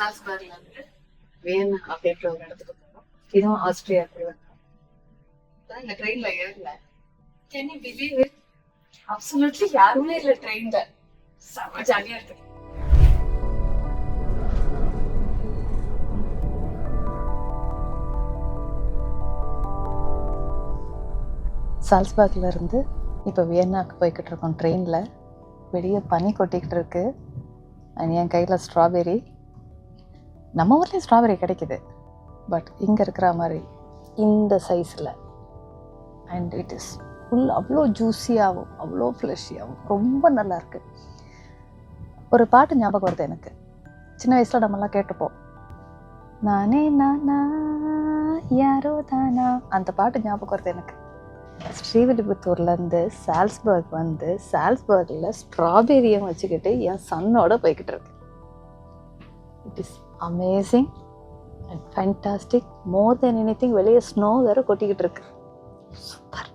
சால்ஸ்பர்க்ல இருந்து வியன்னா அப்படின்ற ஒரு இடத்துக்கு போறோம். இதுவும் ஆஸ்திரியா இந்த ட்ரெயின்ல ஏறல. Can you believe it? Absolutely யாருமே இல்ல ட்ரெயின்ல. செம்ம ஜாலியா இருக்கு. சால்ஸ்பர்க்ல இருந்து இப்போ வியன்னாக்கு போய்கிட்டு இருக்கோம் ட்ரெயினில். வெளியே பனி கொட்டிக்கிட்டு இருக்கு. என் கையில் ஸ்ட்ராபெரி. நம்ம ஊர்லேயும் ஸ்ட்ராபெரி கிடைக்குது, பட் இங்கே இருக்கிற மாதிரி இந்த சைஸில். அண்ட் இட் இஸ் ஃபுல் அவ்வளோ ஜூஸியாகவும் அவ்வளோ ஃப்ளஷியாகவும் ரொம்ப நல்லாயிருக்கு. ஒரு பாட்டு ஞாபகம் வருது எனக்கு. சின்ன வயசில் நம்மலாம் கேட்டுப்போம், நானே நானா யாரோ தானா. அந்த பாட்டு ஞாபகம் வருது எனக்கு. ஸ்ரீவில்லிபுத்தூர்லேருந்து சால்ஸ்பர்க் வந்து சால்ஸ்பர்கில் ஸ்ட்ராபெரியும் வச்சுக்கிட்டு என் சன்னோட போய்கிட்டு இருக்கு. It is amazing and fantastic. More then anything. வெளியே ஸ்னோ வேறு கொட்டிக்கிட்டு இருக்கு. சூப்பர்.